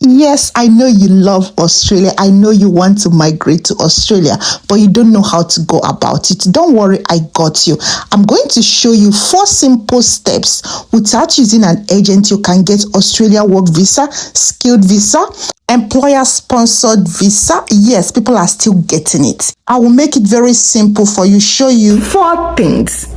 Yes, I know you love Australia. I know you want to migrate to Australia, but you don't know how to go about it. Don't worry, I got you. I'm going to show you 4 simple steps. Without using an agent, you can get Australia work visa, skilled visa, employer-sponsored visa. Yes, people are still getting it. I will make it very simple for you, show you 4 things.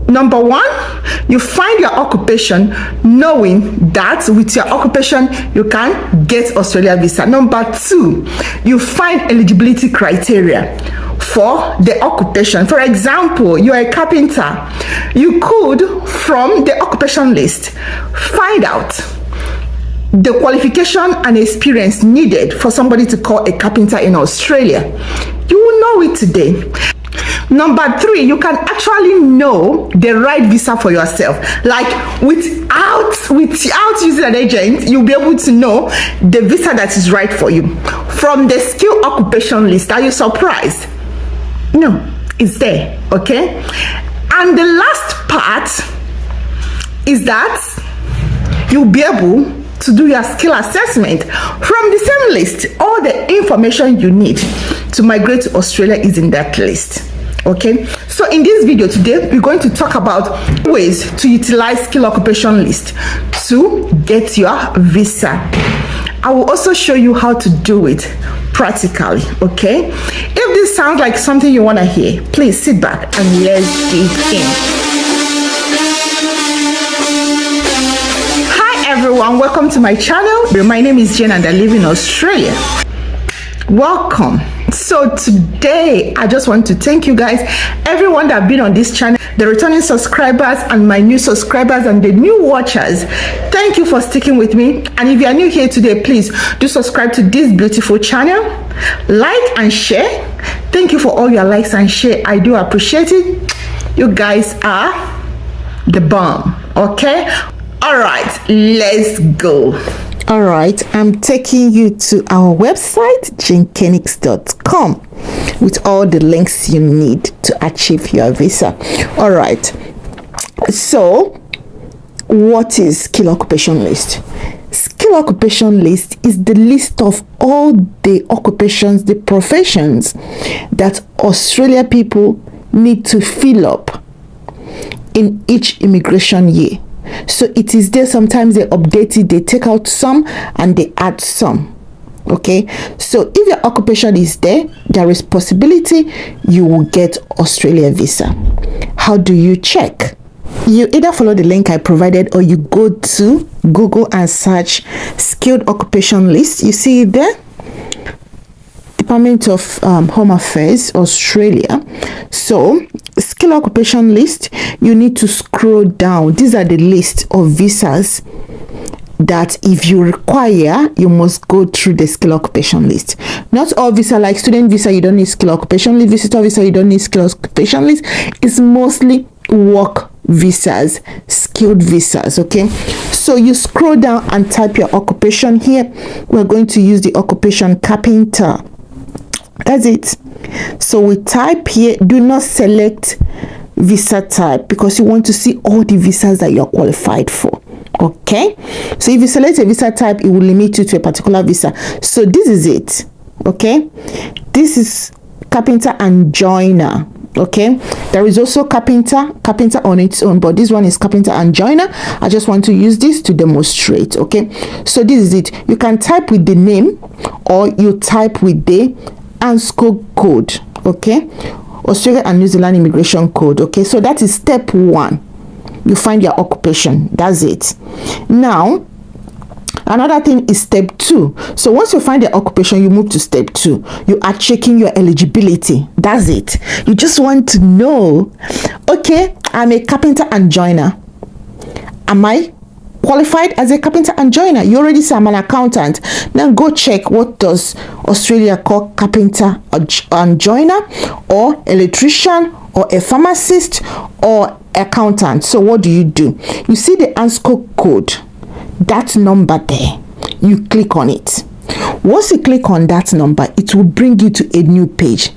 Number 1, you find your occupation knowing that with your occupation you can get Australia visa. Number 2, you find eligibility criteria for the occupation. For example, you are a carpenter. You could, from the occupation list, find out the qualification and experience needed for somebody to call a carpenter in Australia. You will know it today. Number 3, you can actually know the right visa for yourself. Like without using an agent, you'll be able to know the visa that is right for you. From the skill occupation list, are you surprised? No, it's there, okay? And the last part is that you'll be able to do your skill assessment from the same list. All the information you need to migrate to Australia is in that list. Okay, so in this video today, we're going to talk about ways to utilize skill occupation list to get your visa. I will also show you how to do it practically. Okay, if this sounds like something you want to hear, please sit back and let's dig in. Hi everyone, welcome to my channel. My name is Jane and I live in Australia. Welcome. So today I just want to thank you guys, everyone that have been on this channel, the returning subscribers and my new subscribers and the new watchers. Thank you for sticking with me. And if you are new here today, please do subscribe to this beautiful channel, like and share. Thank you for all your likes and share. I do appreciate it. You guys are the bomb. Okay, all right, let's go. All right, I'm taking you to our website, janekenix.com, with all the links you need to achieve your visa. All right, so what is skill occupation list? Skill occupation list is the list of all the occupations, the professions that Australia people need to fill up in each immigration year. So it is there. Sometimes they update it, they take out some and they add some. Okay, so if your occupation is there, there is possibility you will get Australia visa. How do you check? You either follow the link I provided or you go to Google and search skilled occupation list. You see it there, Department of Home Affairs, Australia. So skill occupation list, you need to scroll down. These are the list of visas that if you require, you must go through the skill occupation list. Not all visa, like student visa, you don't need skill occupation list. Visitor visa, you don't need skill occupation list. It's mostly work visas, skilled visas. Okay, so you scroll down and type your occupation here. We're going to use the occupation carpenter. That's it. So we type here, do not select visa type because you want to see all the visas that you're qualified for. Okay, so if you select a visa type, it will limit you to a particular visa. So this is it. Okay, this is carpenter and joiner. Okay, there is also carpenter on its own, but this one is carpenter and joiner. I just want to use this to demonstrate. Okay, so this is it. You can type with the name or you type with the ANSCO code. Okay, Australia and New Zealand immigration code. Okay, so that is step 1. You find your occupation. That's it. Now another thing is step 2. So once you find the occupation, you move to step 2. You are checking your eligibility. That's it. You just want to know, okay, I'm a carpenter and joiner. Am I qualified as a carpenter and joiner? You already say I'm an accountant. Now go check, what does Australia call carpenter and joiner, or electrician, or a pharmacist, or accountant? So what do? You see the ANSCO code, that number there, you click on it. Once you click on that number, it will bring you to a new page.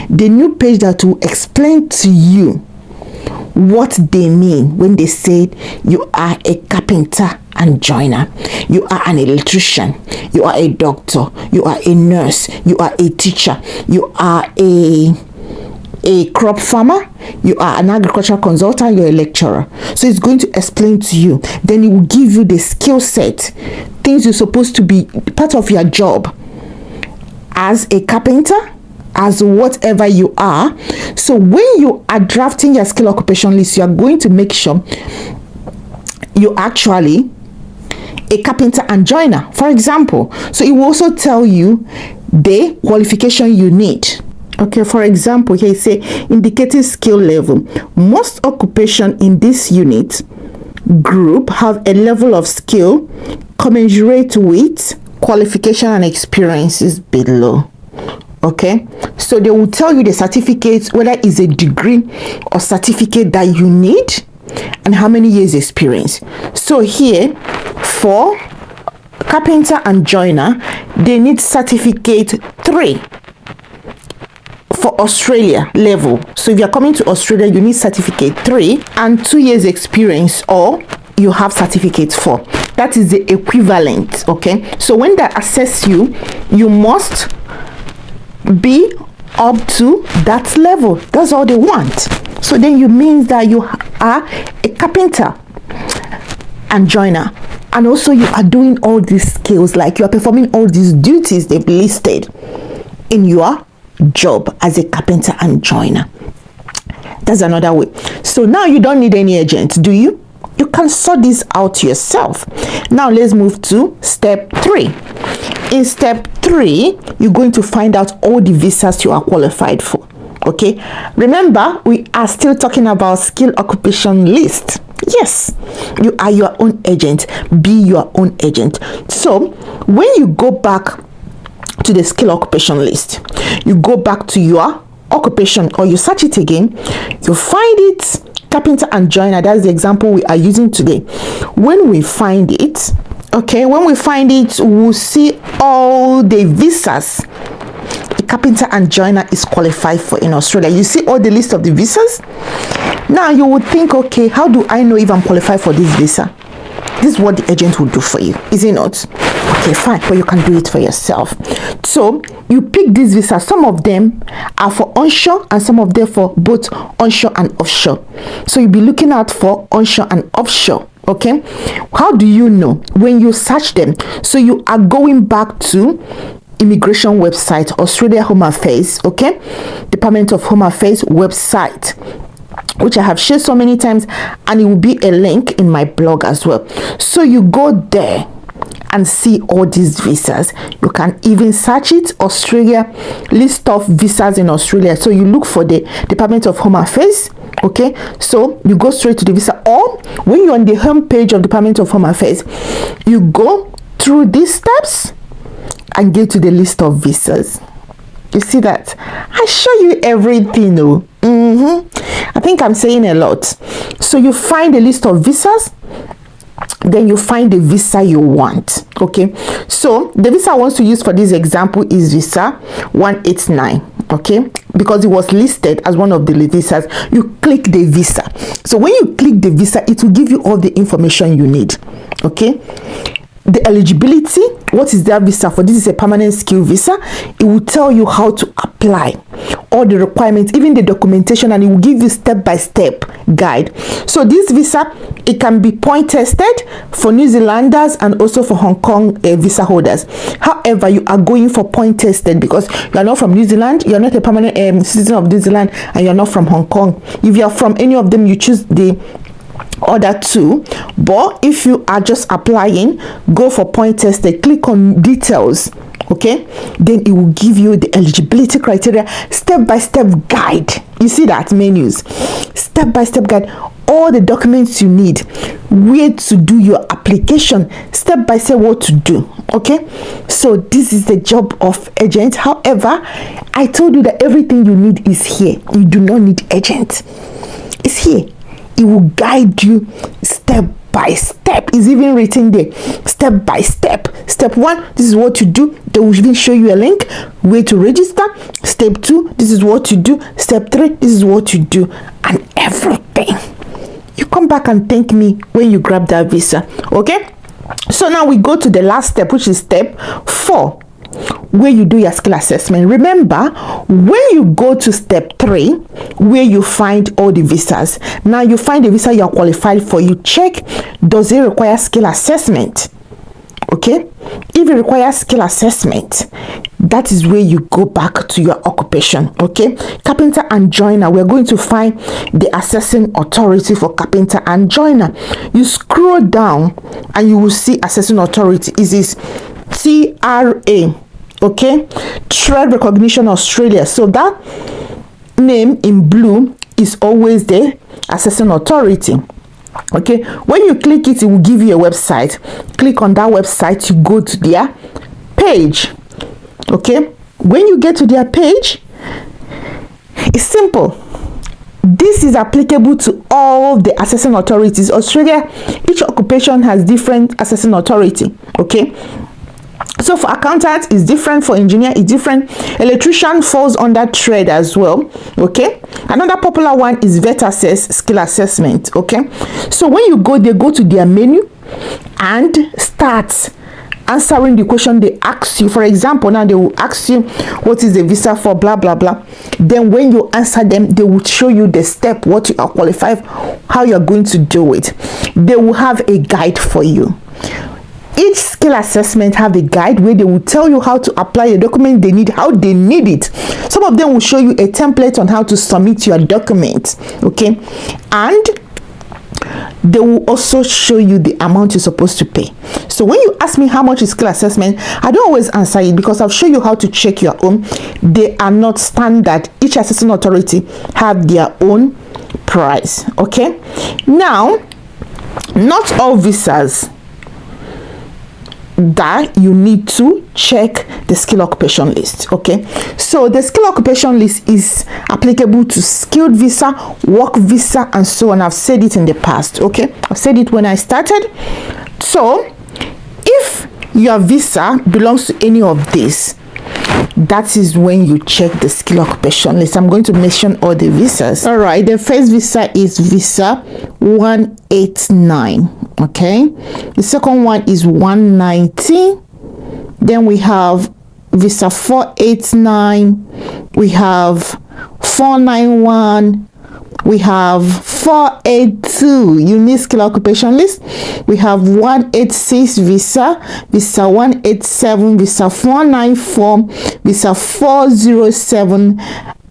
The new page that will explain to you what they mean when they say you are a carpenter and joiner, you are an electrician, you are a doctor, you are a nurse, you are a teacher, you are a crop farmer, you are an agricultural consultant, you're a lecturer. So it's going to explain to you. Then it will give you the skill set, things you're supposed to be part of your job as a carpenter, as whatever you are. So when you are drafting your skill occupation list, you are going to make sure you actually a carpenter and joiner, for example. So it will also tell you the qualification you need. Okay, for example, here it say indicative skill level. Most occupation in this unit group have a level of skill commensurate with qualification and experiences below. Okay, so they will tell you the certificates, whether it's a degree or certificate that you need, and how many years experience. So here for carpenter and joiner, they need certificate 3 for Australia level. So if you're coming to Australia, you need certificate 3 and 2 years experience, or you have certificate 4. That is the equivalent. Okay, so when they assess you, you must be up to that level. That's all they want. So then you means that you are a carpenter and joiner, and also you are doing all these skills, like you are performing all these duties they've listed in your job as a carpenter and joiner. That's another way. So now you don't need any agent, do you? You can sort this out yourself. Now let's move to step 3. In step 3, you're going to find out all the visas you are qualified for. Okay, remember we are still talking about skill occupation list. Yes, you are your own agent. Be your own agent. So when you go back to the skill occupation list, you go back to your occupation, or you search it again, you find it carpenter and joiner. That's the example we are using today. When we find it, okay, when we find it, we'll see all the visas a carpenter and joiner is qualified for in Australia. You see all the list of the visas. Now you would think, okay, how do I know if I'm qualified for this visa? This is what the agent will do for you, is it not? Okay, fine, but you can do it for yourself. So you pick these visas. Some of them are for onshore and some of them for both onshore and offshore. So you'll be looking out for onshore and offshore. Okay, how do you know? When you search them, so you are going back to immigration website, Australia Home Affairs, okay, Department of Home Affairs website, which I have shared so many times, and it will be a link in my blog as well. So you go there and see all these visas. You can even search it, Australia, list of visas in Australia. So you look for the Department of Home Affairs. Okay, so you go straight to the visa, or when you're on the home page of Department of Home Affairs, you go through these steps and get to the list of visas. You see that? I show you everything. I think I'm saying a lot. So you find a list of visas, then you find the visa you want. Okay, so the visa I want to use for this example is visa 189. Okay, because it was listed as one of the visas. You click the visa. So when you click the visa, it will give you all the information you need. Okay, the eligibility, what is that visa for? This is a permanent skill visa. It will tell you how to apply, all the requirements, even the documentation, and it will give you step-by-step guide. So this visa, it can be point tested for New Zealanders and also for Hong Kong visa holders. However, you are going for point tested because you are not from New Zealand, you are not a permanent citizen of New Zealand, and you are not from Hong Kong. If you are from any of them, you choose the other two. But if you are just applying, go for point tested, click on details. Okay, then it will give you the eligibility criteria, step-by-step guide. You see that menus, step-by-step guide, all the documents you need, where to do your application, step-by-step what to do. Okay, so this is the job of agent. However, I told you that everything you need is here. You do not need agent. It's here. It will guide you step by step. It's even written there, step by step. Step 1, this is what you do. They will even show you a link where to register. Step 2, this is what you do. Step 3, this is what you do, and everything. you come back and thank me when you grab that visa. Okay, so now we go to the last step, which is step 4, where you do your skill assessment. Remember, when you go to step 3, where you find all the visas, now you find the visa you're qualified for, you check, does it require skill assessment? Okay, if it requires skill assessment, that is where you go back to your occupation. Okay, carpenter and joiner, we're going to find the assessing authority for carpenter and joiner. You scroll down and you will see assessing authority. It is TRA. Okay, Trade Recognition Australia. So that name in blue is always the assessing authority. Okay, when you click it, it will give you a website. Click on that website, you go to their page. Okay, when you get to their page, it's simple. This is applicable to all the assessing authorities. Australia, each occupation has different assessing authority. Okay, so for accountant is different, for engineer is different, electrician falls under trade as well. Okay, another popular one is vet assess, skill assessment. Okay, so when you go, they go to their menu and start answering the question they ask you. For example, now they will ask you what is the visa for, blah blah blah. Then when you answer them, they will show you the step, what you are qualified, how you're going to do it. They will have a guide for you. Each skill assessment have a guide where they will tell you how to apply the document they need, how they need it. Some of them will show you a template on how to submit your document. Okay, and they will also show you the amount you're supposed to pay. So when you ask me how much is skill assessment, I don't always answer it because I'll show you how to check your own. They are not standard. Each assessing authority have their own price. Okay, now not all visas that you need to check the skill occupation list. Okay, so the skill occupation list is applicable to skilled visa, work visa, and so on. I've said it in the past. Okay, I've said it when I started. So if your visa belongs to any of this, that is when you check the skill occupation list. I'm going to mention all the visas. All right, the first visa is visa 189. Okay, the second one is 190. Then we have visa 489. We have 491. We have 482, unique skill occupation list. We have 186 visa, visa 187, visa 494, visa 407,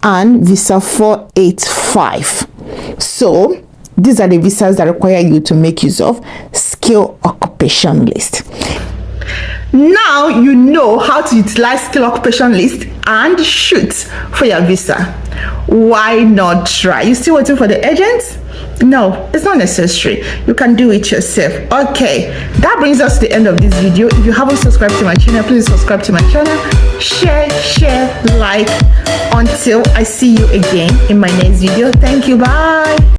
and visa 485. So these are the visas that require you to make use of skill occupation list. Now you know how to utilize skill occupation list and shoot for your visa. Why not try? You still waiting for the agents? No, it's not necessary. You can do it yourself. Okay, that brings us to the end of this video. If you haven't subscribed to my channel, please subscribe to my channel. Share, like. Until I see you again in my next video. Thank you. Bye.